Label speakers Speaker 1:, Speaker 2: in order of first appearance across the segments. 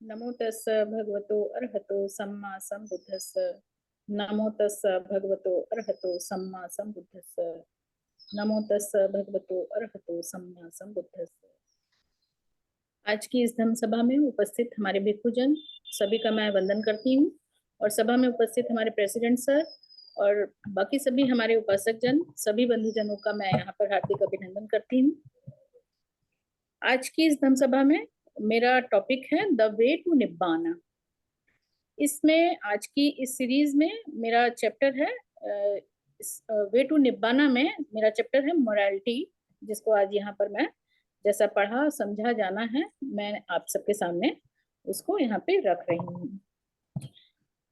Speaker 1: नमो तस्स भगवतो अर्हतो सम्मा सम्बुद्धस्स। नमो तस्स भगवतो अर्हतो सम्मा सम्बुद्धस्स। नमो तस्स भगवतो अर्हतो सम्मा सम्बुद्धस्स। आज की इस धम्म सभा में उपस्थित हमारे भिक्षुजन सभी का मैं वंदन करती हूँ, और सभा में उपस्थित हमारे प्रेसिडेंट सर और बाकी सभी हमारे उपासक जन, सभी बंधुजनों का मैं यहाँ पर हार्दिक अभिनंदन करती हूँ। आज की इस धम्म सभा में मेरा टॉपिक है द वे टू निब्बाना। इसमें आज की इस सीरीज में मेरा चैप्टर है वे टू निब्बाना में मेरा चैप्टर है मोरालिटी, जिसको आज यहाँ पर मैं जैसा पढ़ा समझा जाना है मैं आप सबके सामने उसको यहाँ पे रख रही हूँ।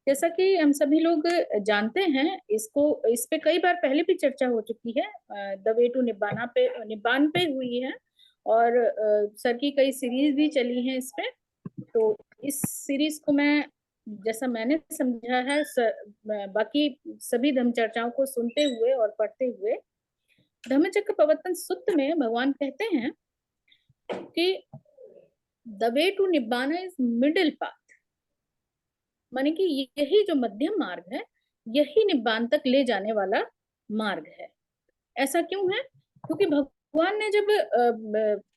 Speaker 1: जैसा कि हम सभी लोग जानते हैं, इसको इस पे कई बार पहले भी चर्चा हो चुकी है, द वे टू निब्बाना पे, निब्बान पे हुई है, और सर की कई सीरीज भी चली हैं इस पे। तो इस सीरीज को मैं जैसा मैंने समझा है बाकी सभी धम्म चर्चाओं को सुनते हुए और पढ़ते हुए, धम्मचक्र प्रवर्तन सूत्र में भगवान कहते हैं कि the way to nibbana is middle path, माने कि यही जो मध्यम मार्ग है यही निब्बान तक ले जाने वाला मार्ग है। ऐसा क्यों है? क्योंकि भगवान ने जब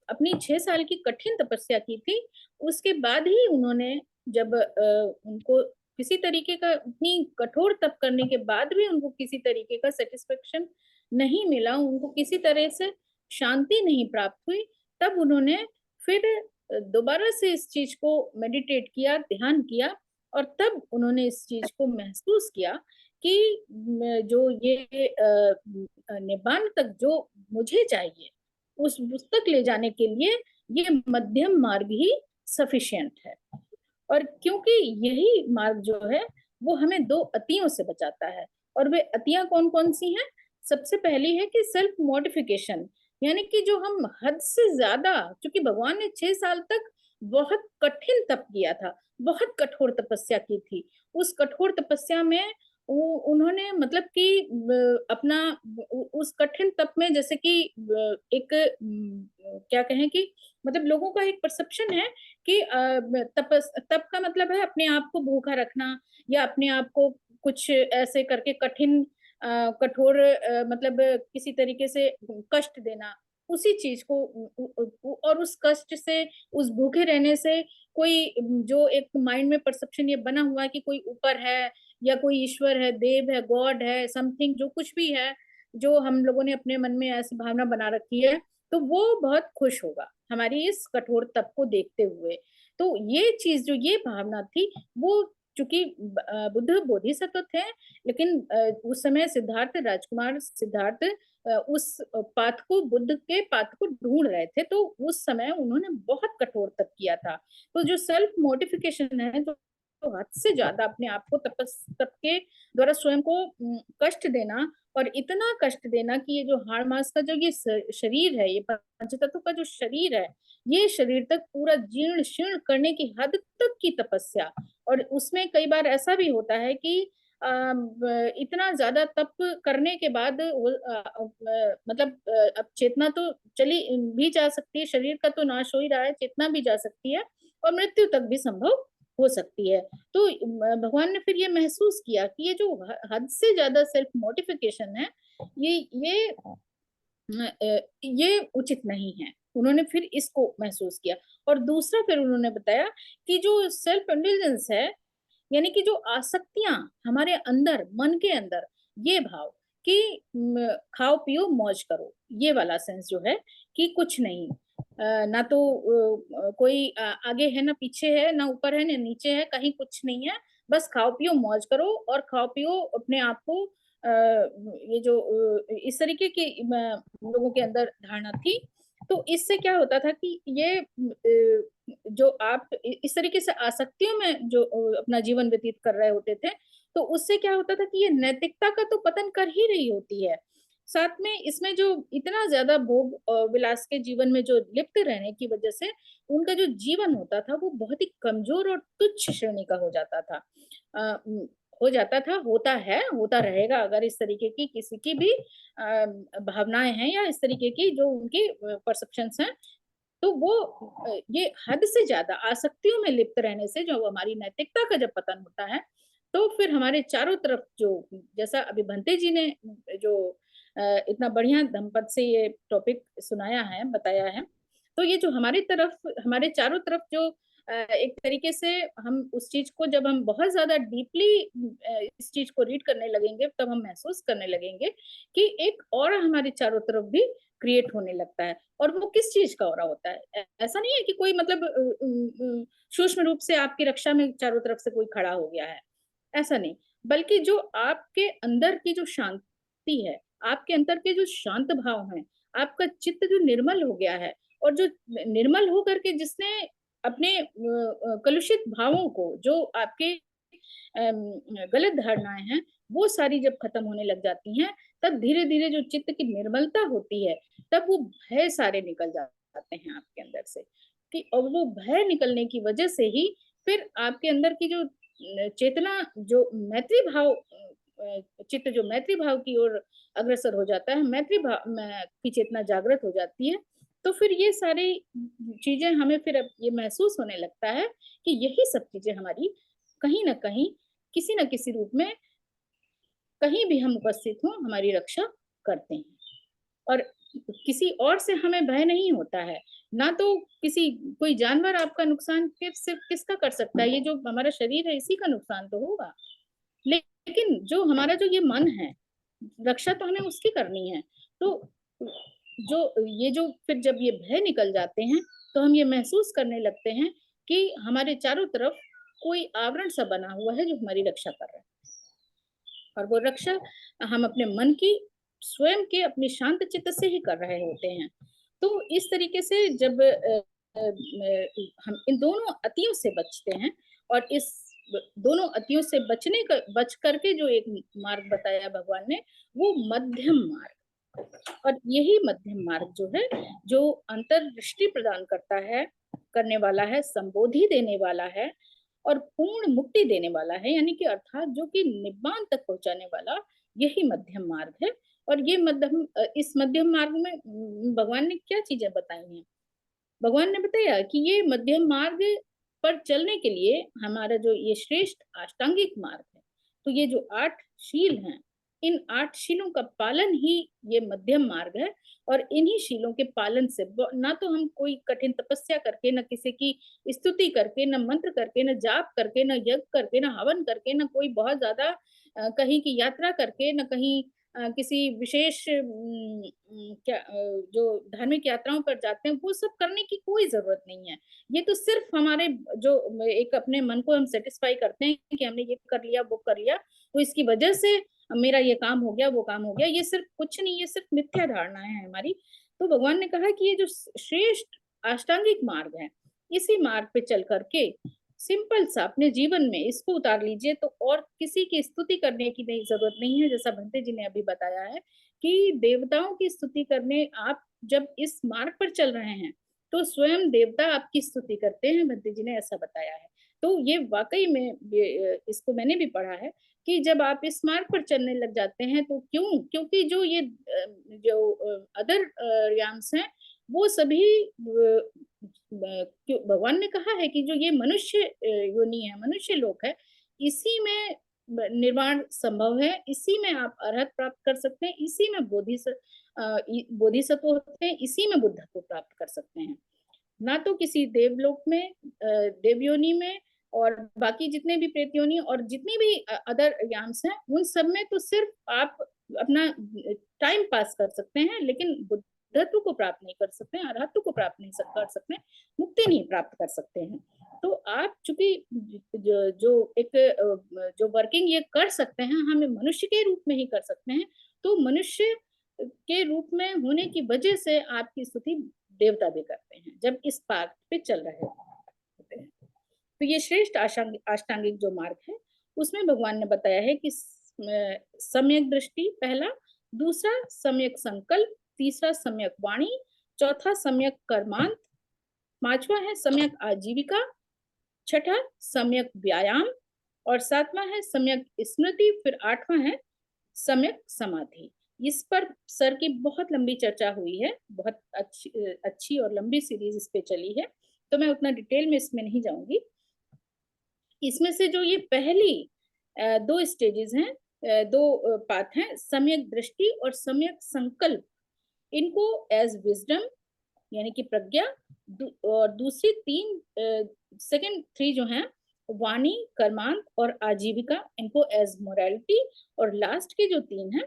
Speaker 1: अपनी 6 साल की कठिन तपस्या की थी, उसके बाद ही उन्होंने जब उनको किसी तरीके का, इतनी कठोर तप करने के बाद भी उनको किसी तरीके का सेटिस्फेक्शन नहीं मिला, उनको किसी तरह से शांति नहीं प्राप्त हुई, तब उन्होंने फिर दोबारा से इस चीज को मेडिटेट किया, ध्यान किया, और तब उन्होंने इस चीज को महसूस किया कि जो ये निब्बान तक जो मुझे चाहिए उस तक ले जाने के लिए ये मध्यम मार्ग ही सफिशिएंट है। और क्योंकि यही मार्ग जो है वो हमें दो अतियों से बचाता है, और वे अतियां कौन कौन सी हैं? सबसे पहली है कि सेल्फ मोडिफिकेशन, यानी कि जो हम हद से ज्यादा, क्योंकि भगवान ने 6 साल तक बहुत कठिन तप किया था, बहुत कठोर तपस्या की थी। उस कठोर तपस्या में उन्होंने मतलब कि अपना उस कठिन तप में, जैसे कि एक क्या कहें कि मतलब लोगों का एक परसेप्शन है कि तप का मतलब है अपने आप को भूखा रखना, या अपने आप को कुछ ऐसे करके कठिन कठोर मतलब किसी तरीके से कष्ट देना, उसी चीज को और उस कष्ट से, उस भूखे रहने से कोई जो एक माइंड में परसेप्शन ये बना हुआ है कि कोई ऊपर है या कोई ईश्वर है, देव है, गॉड है, समथिंग जो कुछ भी है, जो हम लोगों ने अपने मन में ऐसी भावना बना रखी है, तो वो बहुत खुश होगा हमारी इस कठोर तप को देखते हुए। तो ये चीज जो ये भावना थी, वो चूंकि बुद्ध बोधिसत्व थे, लेकिन उस समय सिद्धार्थ राजकुमार सिद्धार्थ उस पाथ को, बुद्ध के पाथ को ढूंढ रहे थे, तो उस समय उन्होंने बहुत कठोर तप किया था। तो जो सेल्फ मोडिफिकेशन है, जो हद से ज्यादा अपने आप को तप के द्वारा स्वयं को कष्ट देना, और इतना कष्ट देना कि ये जो हाड़ मांस का जो ये शरीर है, ये पंच तत्व का जो शरीर है, ये शरीर तक पूरा जीर्ण शीर्ण करने की हद तक की तपस्या। और उसमें कई बार ऐसा भी होता है कि इतना ज्यादा तप करने के बाद मतलब अब चेतना तो चली भी जा सकती है, शरीर का तो नाश हो ही रहा है, चेतना भी जा सकती है, और मृत्यु तक भी संभव हो सकती है। तो भगवान ने फिर ये महसूस किया कि ये जो हद से ज्यादा सेल्फ मोटिफिकेशन है, ये ये उचित नहीं है। उन्होंने फिर इसको महसूस किया, और दूसरा फिर उन्होंने बताया कि जो सेल्फ इंडिलिजेंस है, यानी कि जो आसक्तियां हमारे अंदर, मन के अंदर, ये भाव कि खाओ पियो मौज करो, ये वाला सेंस जो है कि कुछ नहीं, ना तो कोई आगे है, ना पीछे है, ना ऊपर है, ना नीचे है, कहीं कुछ नहीं है, बस खाओ पियो मौज करो, और खाओ पियो अपने आप को ये जो इस तरीके की लोगों के अंदर धारणा थी। तो इससे क्या होता था कि ये जो आप इस तरीके से आसक्तियों में जो अपना जीवन व्यतीत कर रहे होते थे, तो उससे क्या होता था कि ये नैतिकता का तो पतन कर ही रही होती है। साथ में इसमें जो इतना ज्यादा भोग विलास के जीवन में जो लिप्त रहने की वजह से उनका जो जीवन होता था वो बहुत ही कमजोर और तुच्छ श्रेणी का हो जाता था, हो जाता था, होता है, होता रहेगा, अगर इस तरीके की किसी की भी भावनाएं हैं या इस तरीके की जो उनकी परसेप्शंस हैं, तो वो ये हद से ज्यादा आसक्तियों में लिप्त रहने से जो हमारी नैतिकता का जब पतन होता है, तो फिर हमारे चारों तरफ जो, जैसा अभी भंते जी ने जो इतना बढ़िया धम्मपद से ये टॉपिक सुनाया है, बताया है, तो ये जो हमारी तरफ, हमारे चारों तरफ जो एक तरीके से हम उस चीज को, जब हम बहुत ज्यादा डीपली इस चीज को रीड करने लगेंगे, तब हम महसूस करने लगेंगे कि एक और हमारे चारों तरफ भी क्रिएट होने लगता है। और वो किस चीज का हो रहा होता है, ऐसा नहीं है कि कोई मतलब सूक्ष्म रूप से आपकी रक्षा में चारों तरफ से कोई खड़ा हो गया है, ऐसा नहीं, बल्कि जो आपके अंदर की जो शांति है, आपके अंदर के जो शांत भाव हैं, आपका चित्त जो निर्मल हो गया है, और जो निर्मल हो करके जिसने अपने कलुषित भावों को, जो आपके गलत धारणाएं हैं, वो सारी जब खत्म होने लग जाती हैं, तब धीरे धीरे जो चित्त की निर्मलता होती है, तब वो भय सारे निकल जाते हैं आपके अंदर से। कि और वो भय निकलने की वजह से ही फिर आपके अंदर की जो चेतना, जो मैत्री भाव, चित्त जो मैत्री भाव की ओर अग्रसर हो जाता है, मैत्री भाव की चेतना जागृत हो जाती है, तो फिर ये सारी चीजें हमें फिर अब ये महसूस होने लगता है कि यही सब चीजें हमारी कहीं ना कहीं, किसी न किसी रूप में, कहीं भी हम उपस्थित हों, हमारी रक्षा करते हैं। और किसी और से हमें भय नहीं होता है, ना तो किसी, कोई जानवर आपका नुकसान सिर्फ किसका कर सकता है, ये जो हमारा शरीर है इसी का नुकसान तो होगा, लेकिन जो हमारा जो ये मन है, रक्षा तो हमें उसकी करनी है। तो जो ये जो फिर जब ये भय निकल जाते हैं, तो हम ये महसूस करने लगते हैं कि हमारे चारों तरफ कोई आवरण सा बना हुआ है जो हमारी रक्षा कर रहा है, और वो रक्षा हम अपने मन की, स्वयं के अपने शांत चित्त से ही कर रहे होते हैं। तो इस तरीके से जब हम इन दोनों अतियों से बचते हैं, और इस दोनों अतियों से बच करके जो एक मार्ग बताया भगवान ने, वो मध्यम मार्ग, और यही मध्यम मार्ग जो है, जो अंतर्दृष्टि प्रदान करता है, करने वाला है, संबोधि देने वाला है, और पूर्ण मुक्ति देने वाला है, यानी कि अर्थात जो कि निब्बान तक पहुंचाने वाला, यही मध्यम मार्ग है। और ये मध्यम, इस मध्यम मार्ग में भगवान ने क्या चीजें बताई हैं? भगवान ने बताया कि ये मध्यम मार्ग पर चलने के लिए हमारा जो ये श्रेष्ठ अष्टांगिक मार्ग है, तो ये जो 8 शील हैं, इन 8 शीलों का पालन ही ये मध्यम मार्ग है। और इन्हीं शीलों के पालन से ना तो हम कोई कठिन तपस्या करके, न किसी की स्तुति करके, न मंत्र करके, न जाप करके, न यज्ञ करके, न हवन करके, न कोई बहुत ज्यादा कहीं की यात्रा करके, न कहीं किसी विशेष क्या जो धार्मिक यात्राओं पर जाते हैं, वो सब करने की कोई जरूरत नहीं है। ये तो सिर्फ हमारे जो एक अपने मन को हम सेटिस्फाई करते हैं कि हमने ये कर लिया, वो कर लिया, तो इसकी वजह से मेरा ये काम हो गया, वो काम हो गया, ये सिर्फ कुछ नहीं, ये सिर्फ मिथ्या धारणाएं हैं हमारी। तो भगवान ने कहा कि ये जो श्रेष्ठ अष्टांगिक मार्ग है, इसी मार्ग पे चल करके सिंपल सा अपने जीवन में इसको उतार लीजिए, तो और किसी की स्तुति करने की नहीं जरूरत नहीं है। जैसा भंते जी ने अभी बताया है कि देवताओं की स्तुति करने, आप जब इस मार्ग पर चल रहे हैं, तो स्वयं देवता आपकी स्तुति करते हैं, भंते जी ने ऐसा बताया है। तो ये वाकई में, इसको मैंने भी पढ़ा है कि जब आप इस मार्ग पर चलने लग जाते हैं, तो क्योंकि जो ये जो अदर याम्स हैं, वो सभी भगवान ने कहा है कि जो ये मनुष्य योनि है, मनुष्य लोक है, इसी में निर्वाण संभव है, इसी में आप अरहत प्राप्त कर सकते हैं, इसी में बोधिसत्व होते हैं, इसी में बुद्धत्व प्राप्त कर सकते हैं। ना तो किसी देवलोक में, देवयोनि में, और बाकी जितने भी प्रेत योनि और जितनी भी अदर याम्स हैं, उन सब में तो सिर्फ आप अपना टाइम पास कर सकते हैं, लेकिन बुद्धत्व को प्राप्त नहीं कर सकते हैं, अरहत्व को प्राप्त नहीं कर सकते हैं, मुक्ति नहीं प्राप्त कर सकते हैं। तो आप चूंकि जो एक जो वर्किंग ये कर सकते हैं, हम मनुष्य के रूप में ही कर सकते हैं, तो मनुष्य के रूप में होने की वजह से आपकी स्तुति देवता भी करते हैं, जब इस पार्ट पे चल रहे होते हैं। तो ये श्रेष्ठ अष्टांगिक जो मार्ग है, उसमें भगवान ने बताया है कि सम्यक दृष्टि पहला, दूसरा सम्यक संकल्प, तीसरा सम्यक वाणी, चौथा सम्यक कर्मांत, पांचवा है सम्यक आजीविका, छठा सम्यक व्यायाम, और सातवां है सम्यक स्मृति, फिर आठवां है सम्यक समाधि। इस पर सर की बहुत लंबी चर्चा हुई है, बहुत अच्छी और लंबी सीरीज इस पे चली है, तो मैं उतना डिटेल में इसमें नहीं जाऊंगी। इसमें से जो ये पहली दो स्टेजेस हैं, दो पाथ हैं, सम्यक दृष्टि और सम्यक संकल्प, इनको एज विजडम यानी कि प्रज्ञा, और दूसरी तीन सेकंड थ्री जो हैं वाणी, कर्मांत और आजीविका, इनको एज मोरालिटी, और लास्ट के जो तीन हैं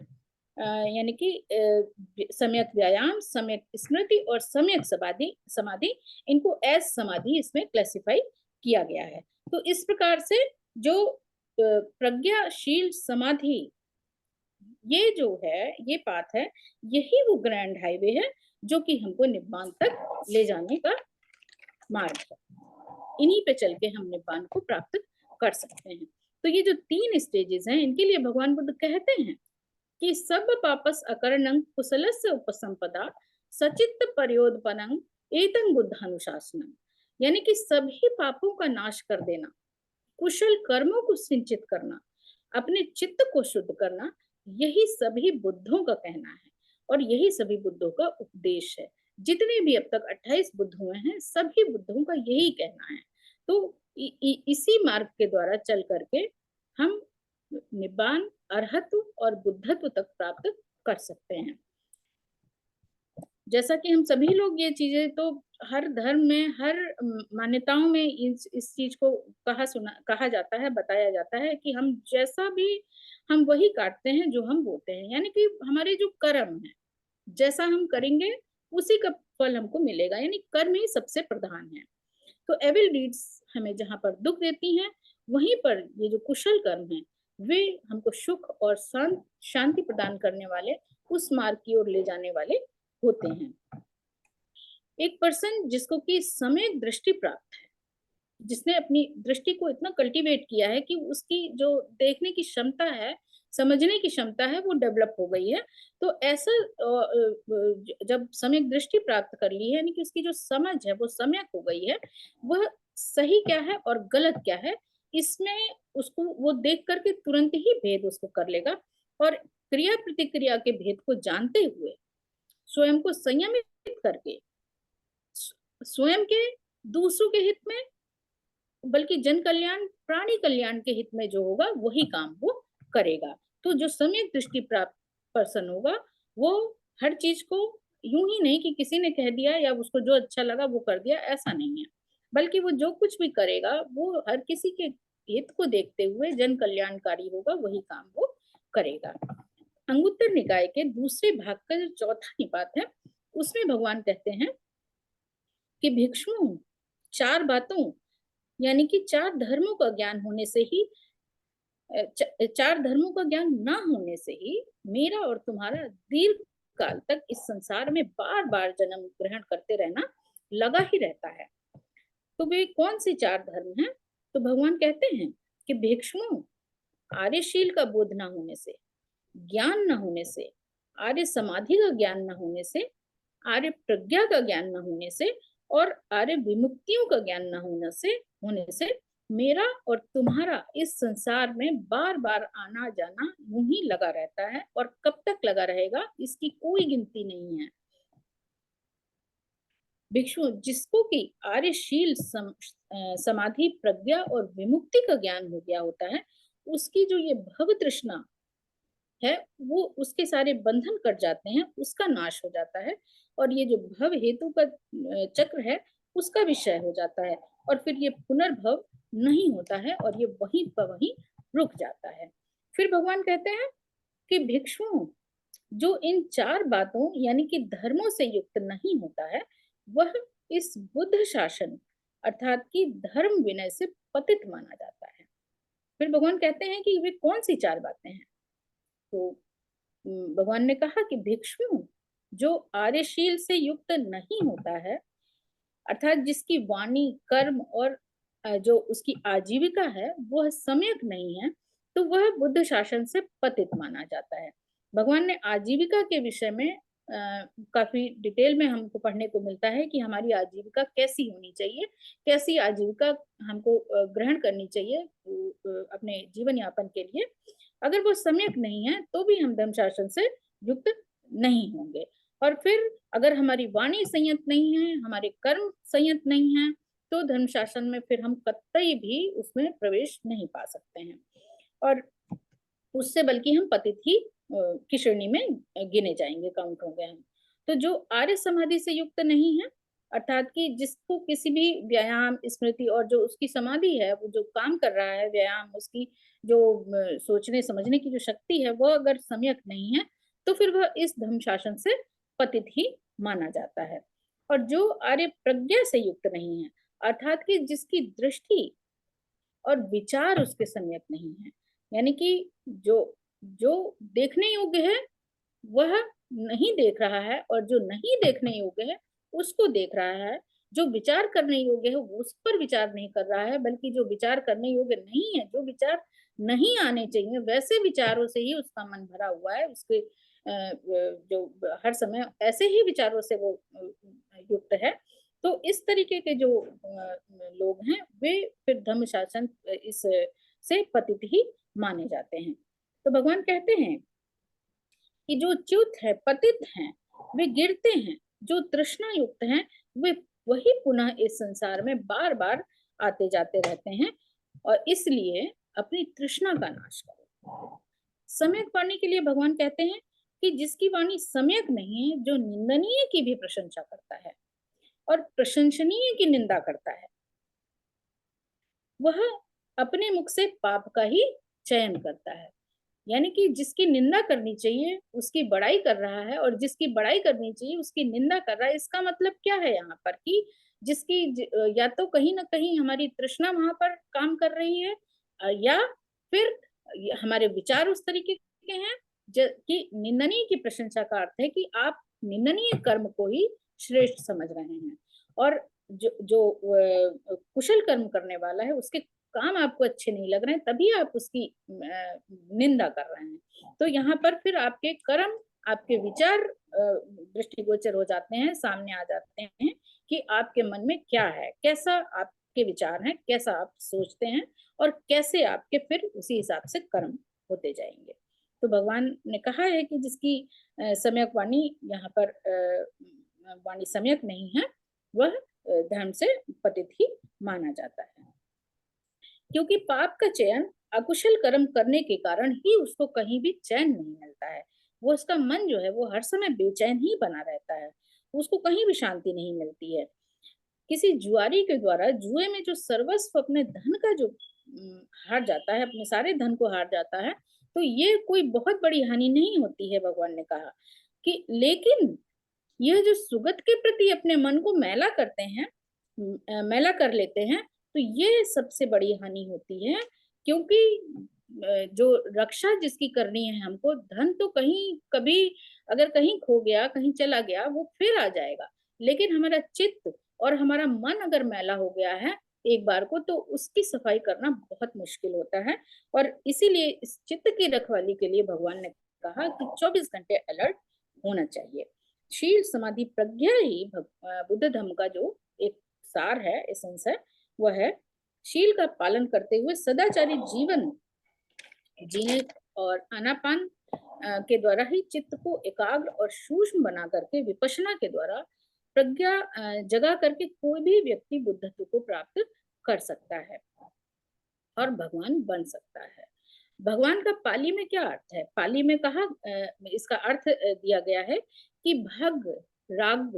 Speaker 1: यानी कि सम्यक व्यायाम, सम्यक स्मृति और सम्यक समाधि समाधि, इनको एज समाधि इसमें क्लासिफाई किया गया है। तो इस प्रकार से जो प्रज्ञाशील समाधि, ये जो है, ये पाथ है, यही वो ग्रैंड हाईवे है जो कि हमको निब्बान तक ले जाने का मार्ग है। इन्हीं पे चल के हम निब्बान को प्राप्त कर सकते हैं। तो ये जो तीन स्टेजेस हैं, इनके लिए भगवान बुद्ध कहते हैं कि सब पापस अकरणं कुशलस्य उपसंपदा सचित्त पर्योदपनं एतं बुद्धानुशासनम, यानी कि सभी पापों का नाश कर देना, कुशल कर्मों को सिंचित करना, अपने चित्त को शुद्ध करना, यही सभी बुद्धों का कहना है और यही सभी बुद्धों का उपदेश है। जितने भी अब तक 28 बुद्ध हुए हैं, सभी बुद्धों का यही कहना है। तो इसी मार्ग के द्वारा चल करके हम निब्बान, अरहत्व और बुद्धत्व तक प्राप्त कर सकते हैं। जैसा कि हम सभी लोग ये चीजें तो हर धर्म में, हर मान्यताओं में इस चीज को कहा जाता है, बताया जाता है कि हम जैसा भी, हम वही काटते हैं जो हम बोते हैं, यानी कि हमारे जो कर्म है, जैसा हम करेंगे उसी का फल हमको मिलेगा, यानी कर्म ही सबसे प्रधान है। तो एविल डीड्स हमें जहां पर दुख देती हैं, वहीं पर ये जो कुशल कर्म है, वे हमको सुख और शांति प्रदान करने वाले, उस मार्ग की ओर ले जाने वाले होते हैं। एक पर्सन जिसको कि समय दृष्टि प्राप्त है, जिसने अपनी दृष्टि को इतना कल्टीवेट किया है कि उसकी जो देखने की क्षमता है, समझने की क्षमता है, वो डेवलप हो गई है, तो ऐसा जब सम्यक दृष्टि प्राप्त कर ली है, यानी कि उसकी जो समझ है वो सम्यक हो गई है, वह सही क्या है और गलत क्या है, इसमें उसको वो देख करके तुरंत ही भेद उसको कर लेगा, और क्रिया प्रतिक्रिया के भेद को जानते हुए स्वयं को संयमित करके स्वयं के, दूसरों के हित में, बल्कि जन कल्याण, प्राणी कल्याण के हित में जो होगा वही काम वो करेगा। तो जो सम्यक दृष्टि प्राप्त पर्सन होगा, वो हर चीज को यूं ही नहीं कि किसी ने कह दिया या उसको जो अच्छा लगा वो कर दिया, ऐसा नहीं है, बल्कि वो जो कुछ भी करेगा वो हर किसी के हित को देखते हुए जन कल्याणकारी होगा, वही काम वो करेगा। अंगुत्तर निकाय के दूसरे भाग का जो चौथा निपात है, उसमें भगवान कहते हैं कि भिक्षु, चार बातों यानी कि चार धर्मों का ज्ञान होने से ही, चार धर्मों का ज्ञान ना होने से ही मेरा और तुम्हारा दीर्घ काल तक इस संसार में बार बार जन्म ग्रहण करते रहना लगा ही रहता है। तो वे कौन से चार धर्म हैं? तो भगवान कहते हैं कि भिक्षुओं, आर्यशील का बोध ना होने से, ज्ञान न होने से, आर्य समाधि का ज्ञान न होने से, आर्य प्रज्ञा का ज्ञान न होने से, और आर्य विमुक्तियों का ज्ञान न होने से मेरा और तुम्हारा इस संसार में बार बार आना जाना यूं ही लगा रहता है, और कब तक लगा रहेगा इसकी कोई गिनती नहीं है। भिक्षु, जिसको कि आर्यशील समाधि, प्रज्ञा और विमुक्ति का ज्ञान हो गया होता है, उसकी जो ये भव तृष्णा है, वो उसके सारे बंधन कट जाते हैं, उसका नाश हो जाता है, और ये जो भव हेतु का चक्र है, उसका विषय हो जाता है, और फिर ये पुनर्भव नहीं होता है, और ये वहीं पर वहीं रुक जाता है। फिर भगवान कहते हैं कि भिक्षुओं, जो इन चार बातों यानी कि धर्मों से युक्त नहीं होता है, वह इस बुद्ध शासन अर्थात कि धर्म विनय से पतित माना जाता है। फिर भगवान कहते हैं कि वे कौन सी चार बातें हैं? तो भगवान ने कहा कि भिक्षु, जो आर्यशील से युक्त नहीं होता है, अर्थात जिसकी वाणी, कर्म और जो उसकी आजीविका है वह सम्यक नहीं है, तो वह बुद्ध शासन से पतित माना जाता है। भगवान ने आजीविका के विषय में काफी डिटेल में हमको पढ़ने को मिलता है कि हमारी आजीविका कैसी होनी चाहिए, कैसी आजीविका हमको ग्रहण करनी चाहिए अपने जीवन यापन के लिए। अगर वो सम्यक नहीं है तो भी हम धर्म शासन से युक्त नहीं होंगे। और फिर अगर हमारी वाणी संयत नहीं है, हमारे कर्म संयत नहीं है, तो धर्म शासन में फिर हम कतई भी उसमें प्रवेश नहीं पा सकते हैं, और उससे बल्कि हम पतित ही की श्रेणी में गिने जाएंगे, काउंट होंगे हम। तो जो आर्य समाधि से युक्त नहीं है, अर्थात कि जिसको किसी भी व्यायाम, स्मृति और जो उसकी समाधि है, वो जो काम कर रहा है व्यायाम, उसकी जो सोचने समझने की जो शक्ति है, वो अगर सम्यक नहीं है, तो फिर वह इस धर्म शासन से पतित ही माना जाता है। और जो आर्य प्रज्ञा से युक्त नहीं है, अर्थात कि जिसकी दृष्टि और विचार उसके सम्यक नहीं है, यानी कि जो जो देखने योग्य है वह नहीं देख रहा है, और जो नहीं देखने योग्य है उसको देख रहा है, जो विचार करने योग्य है उस पर विचार नहीं कर रहा है, बल्कि जो विचार करने योग्य नहीं है, जो विचार नहीं आने चाहिए, वैसे विचारों से ही उसका मन भरा हुआ है, उसके जो हर समय ऐसे ही विचारों से वो युक्त है। तो इस तरीके के जो लोग हैं, वे फिर धम्म शासन इस से पतित ही माने जाते हैं। तो भगवान कहते हैं कि जो च्युत है, पतित हैं, वे गिरते हैं, जो तृष्णा युक्त हैं, वे वही पुनः इस संसार में बार बार आते जाते रहते हैं, और इसलिए अपनी तृष्णा का नाश करो। सम्यक वाणी के लिए भगवान कहते हैं कि जिसकी वाणी सम्यक नहीं है, जो निंदनीय की भी प्रशंसा करता है और प्रशंसनीय की निंदा करता है, वह अपने मुख से पाप का ही चयन करता है। यानी कि जिसकी निंदा करनी चाहिए उसकी बड़ाई कर रहा है, और जिसकी बड़ाई करनी चाहिए उसकी निंदा कर रहा है। इसका मतलब क्या है यहाँ पर कि या तो कहीं ना कहीं हमारी तृष्णा वहां पर काम कर रही है, या फिर हमारे विचार उस तरीके के हैं कि निंदनीय की प्रशंसा का अर्थ है कि आप निंदनीय कर्म को ही श्रेष्ठ समझ रहे हैं, और जो जो कुशल कर्म करने वाला है उसके काम आपको अच्छे नहीं लग रहे हैं, तभी आप उसकी निंदा कर रहे हैं। तो यहाँ पर फिर आपके कर्म, आपके विचार दृष्टिगोचर हो जाते हैं, सामने आ जाते हैं कि आपके मन में क्या है, कैसा आपके विचार हैं, कैसा आप सोचते हैं, और कैसे आपके फिर उसी हिसाब से कर्म होते जाएंगे। तो भगवान ने कहा है कि जिसकी सम्यक वाणी, यहाँ पर वाणी सम्यक नहीं है, वह धर्म से पतित ही माना जाता है, क्योंकि पाप का चयन अकुशल कर्म करने के कारण ही उसको कहीं भी चैन नहीं मिलता है। वो उसका मन जो है वो हर समय बेचैन ही बना रहता है, उसको कहीं भी शांति नहीं मिलती है। किसी जुआरी के द्वारा जुए में जो सर्वस्व अपने धन का जो हार जाता है, अपने सारे धन को हार जाता है, तो ये कोई बहुत बड़ी हानि नहीं होती है। भगवान ने कहा कि लेकिन यह जो सुगत के प्रति अपने मन को मैला करते हैं, मैला कर लेते हैं, तो ये सबसे बड़ी हानि होती है। क्योंकि जो रक्षा जिसकी करनी है हमको, धन तो कहीं कभी अगर कहीं खो गया, कहीं चला गया, वो फिर आ जाएगा, लेकिन हमारा चित्त और हमारा मन अगर मैला हो गया है एक बार को, तो उसकी सफाई करना बहुत मुश्किल होता है। और इसीलिए इस चित्त की रखवाली के लिए भगवान ने कहा कि 24 घंटे अलर्ट होना चाहिए। शील समाधि प्रज्ञा ही बुद्ध धर्म का जो एक सार है, एसेंस है, वह है शील का पालन करते हुए सदाचारी जीवन जीने, और आनापान के द्वारा ही चित्त को एकाग्र और सूक्ष्म बना करके विपश्यना के द्वारा प्रज्ञा जगा करके कोई भी व्यक्ति बुद्धत्व को प्राप्त कर सकता है और भगवान बन सकता है। भगवान का पाली में क्या अर्थ है? पाली में कहा, इसका अर्थ दिया गया है कि भग राग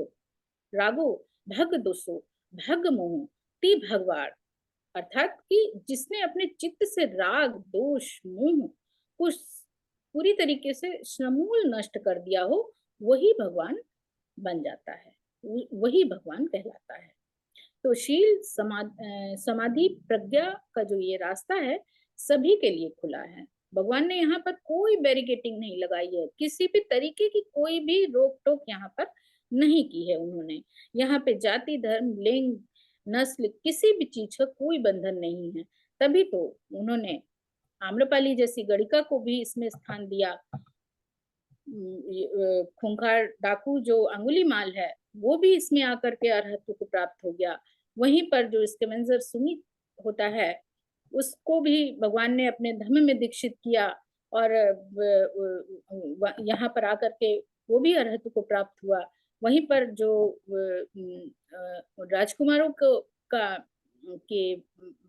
Speaker 1: रागो भग दोषो भग मोह ती भगवान, अर्थात कि जिसने अपने चित्त से राग दोष मोह को पूरी तरीके से समूल नष्ट कर दिया हो, वही भगवान बन जाता है, वही भगवान कहलाता है। तो शील समाधि प्रज्ञा का जो ये रास्ता है सभी के लिए खुला है। भगवान ने यहाँ पर कोई बैरिकेटिंग नहीं लगाई है, किसी भी तरीके की कोई भी रोक टोक यहाँ पर नहीं की है उन्होंने। यहाँ पे जाति धर्म लिंग नस्ल किसी भी चीज का कोई बंधन नहीं है, तभी तो उन्होंने आम्रपाली जैसी गणिका को भी इसमें स्थान दिया। खूंखार डाकू जो अंगुलीमाल है, वो भी इसमें आकर के अरहत्व को प्राप्त हो गया। वहीं पर जो स्कैवेंजर सुमित होता है, उसको भी भगवान ने अपने धर्म में दीक्षित किया, और यहाँ पर आकर के वो भी अरहत को प्राप्त हुआ। वहीं पर जो राजकुमारों को का के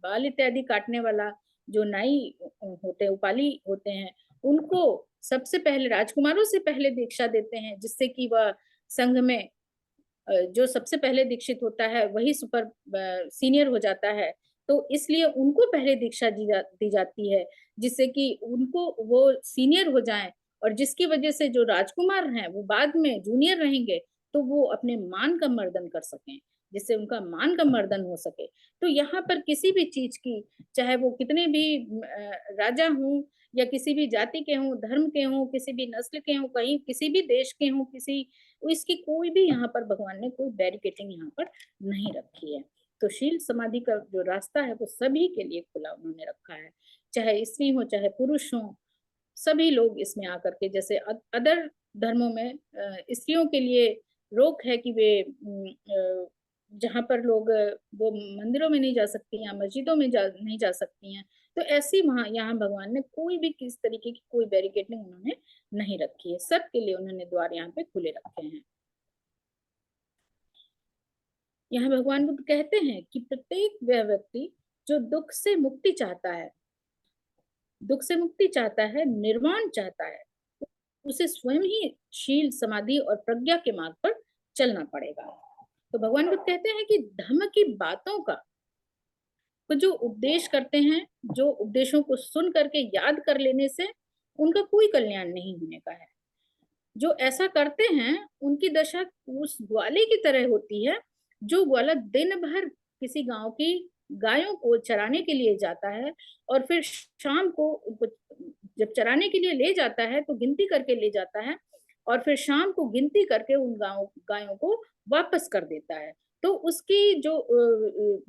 Speaker 1: बाल इत्यादि काटने वाला जो नाई होते हैं, उपाली होते हैं, उनको सबसे पहले राजकुमारों से पहले दीक्षा देते हैं, जिससे कि वह संघ में जो सबसे पहले दीक्षित होता है वही सुपर सीनियर हो जाता है। तो इसलिए उनको पहले दीक्षा दी जाती है, जिससे कि उनको वो सीनियर हो जाएं, और जिसकी वजह से जो राजकुमार हैं वो बाद में जूनियर रहेंगे, तो वो अपने मान का मर्दन कर सकें, जिससे उनका मान का मर्दन हो सके। तो यहाँ पर किसी भी चीज की, चाहे वो कितने भी राजा हों, या किसी भी जाति के हों, धर्म के हों, किसी भी नस्ल के हों, कहीं किसी भी देश के हों, किसी इसकी कोई भी यहाँ पर भगवान ने कोई बैरिकेटिंग यहाँ पर नहीं रखी है। तो शील समाधि का जो रास्ता है वो सभी के लिए खुला उन्होंने रखा है, चाहे स्त्री हो चाहे पुरुष हो, सभी लोग इसमें आकर के, जैसे अदर धर्मों में स्त्रियों के लिए रोक है कि वे जहाँ पर लोग वो मंदिरों में नहीं जा सकती हैं, मस्जिदों में नहीं जा सकती हैं, तो ऐसी वहां यहाँ भगवान ने कोई भी किस तरीके की कोई बैरिकेडिंग उन्होंने नहीं रखी है, सबके लिए उन्होंने द्वार यहाँ पे खुले रखे हैं। यहाँ भगवान बुद्ध कहते हैं कि प्रत्येक वह व्यक्ति जो दुख से मुक्ति चाहता है, दुख से मुक्ति चाहता है, निर्वाण चाहता है, उसे स्वयं ही शील समाधि और प्रज्ञा के मार्ग पर चलना पड़ेगा। तो भगवान बुद्ध कहते हैं कि धर्म की बातों का तो जो उपदेश करते हैं, जो उपदेशों को सुन करके याद कर लेने से उनका कोई कल्याण नहीं होने का है। जो ऐसा करते हैं उनकी दशा उस ग्वाले की तरह होती है, जो ग्वाला दिन भर किसी गांव की गायों को चराने के लिए जाता है, और फिर शाम को जब चराने के लिए ले जाता है तो गिनती करके ले जाता है, और फिर शाम को गिनती करके उन गायों को वापस कर देता है। तो उसकी जो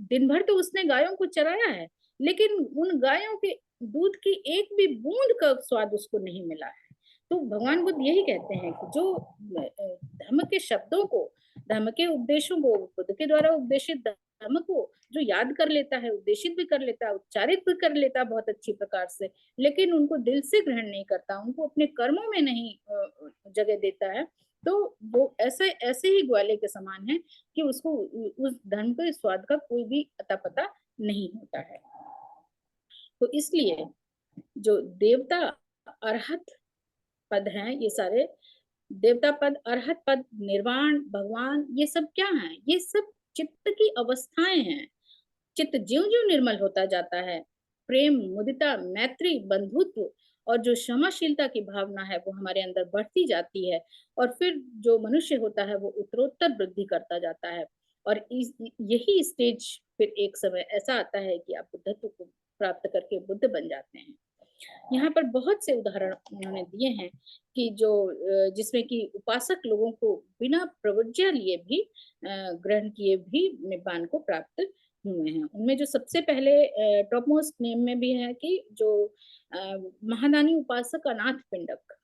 Speaker 1: दिन भर तो उसने गायों को चराया है, लेकिन उन गायों के दूध की एक भी बूंद का स्वाद उसको नहीं मिला है। तो भगवान बुद्ध यही कहते हैं कि जो धर्म के शब्दों को, धर्म के उपदेशों को, बुद्ध के द्वारा उपदेशित धर्म को जो याद कर लेता है, उपदेशित भी कर लेता है, उच्चारित भी कर लेता है बहुत अच्छी प्रकार से, लेकिन उनको दिल से ग्रहण नहीं करता, उनको अपने कर्मों में नहीं जगह देता है, तो वो ऐसे ही ग्वाले के समान है कि उसको उस धर्म के स्वाद का कोई भी अता पता नहीं होता है। तो इसलिए जो देवता अरहत पद हैं, ये सारे देवता पद, अरहत पद, निर्वाण, भगवान, ये सब क्या है? ये सब चित्त की अवस्थाएं हैं। चित्त ज्यों ज्यों निर्मल होता जाता है, प्रेम, मुदिता, मैत्री, बंधुत्व और जो क्षमाशीलता की भावना है वो हमारे अंदर बढ़ती जाती है, और फिर जो मनुष्य होता है वो उत्तरोत्तर वृद्धि करता जाता है। और यही स्टेज फिर एक समय ऐसा आता है कि आप बुद्धत्व को प्राप्त करके बुद्ध बन जाते हैं। यहाँ पर बहुत से उदाहरण उन्होंने दिए हैं कि जो जिसमें कि उपासक लोगों को बिना प्रवज्या लिए भी ग्रहण किए भी निब्बान को प्राप्त हुए हैं। उनमें जो सबसे पहले टॉप मोस्ट नेम में भी है कि जो महादानी उपासक अनाथ पिंडक,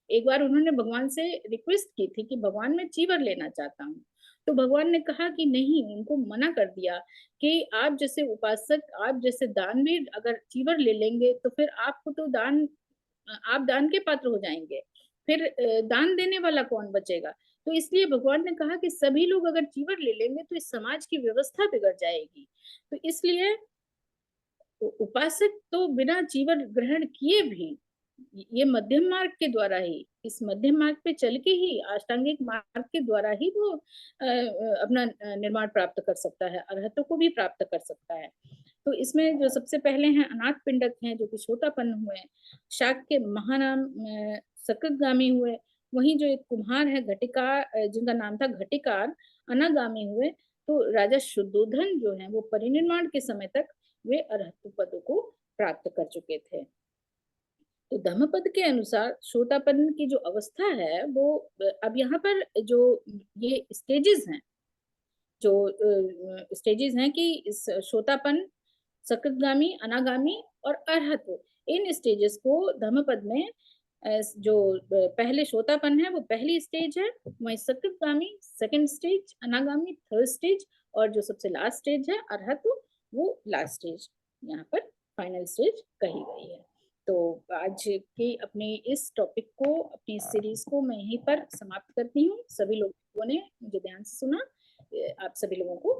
Speaker 1: एक बार उन्होंने भगवान से रिक्वेस्ट की थी कि भगवान मैं चीवर लेना चाहता हूँ, तो भगवान ने कहा कि नहीं, उनको मना कर दिया कि आप जैसे उपासक, आप जैसे दानवीर अगर चीवर ले लेंगे तो फिर आपको तो आप दान के पात्र हो जाएंगे, फिर दान देने वाला कौन बचेगा। तो इसलिए भगवान ने कहा कि सभी लोग अगर चीवर ले लेंगे तो इस समाज की व्यवस्था बिगड़ जाएगी। तो इसलिए उपासक तो बिना चीवर ग्रहण किए भी ये मध्यम मार्ग के द्वारा ही, इस मध्यम मार्ग पे चल के ही, अष्टांगिक मार्ग के द्वारा ही वो अपना निर्माण प्राप्त कर सकता है, अरहतों को भी प्राप्त कर सकता है। तो इसमें जो सबसे पहले हैं अनाथ पिंडक हैं, जो कि श्रोतापन्न हुए, शाक के महानाम सकृतगामी हुए, वहीं जो एक कुम्हार है घटिकार, जिनका नाम था घटिकार, अनागामी हुए। तो राजा शुद्धोधन जो है वो परिनिर्माण के समय तक वे अरहत पदों को प्राप्त कर चुके थे। तो धम्मपद के अनुसार श्रोतापन की जो अवस्था है वो अब यहाँ पर जो ये स्टेजेस हैं, जो स्टेजेस हैं कि इस श्रोतापन, सकृतगामी, अनागामी और अरहत, इन स्टेजेस को धम्मपद में जो पहले श्रोतापन है वो पहली स्टेज है, वहीं सकृतगामी सेकंड स्टेज, अनागामी थर्ड स्टेज, और जो सबसे लास्ट स्टेज है अरहत वो लास्ट स्टेज यहाँ पर फाइनल स्टेज कही गई है। तो आज की अपनी इस टॉपिक को, अपनी सीरीज को मैं यहीं पर समाप्त करती हूँ। सभी लोगों ने मुझे ध्यान से सुना। आप सभी लोगों को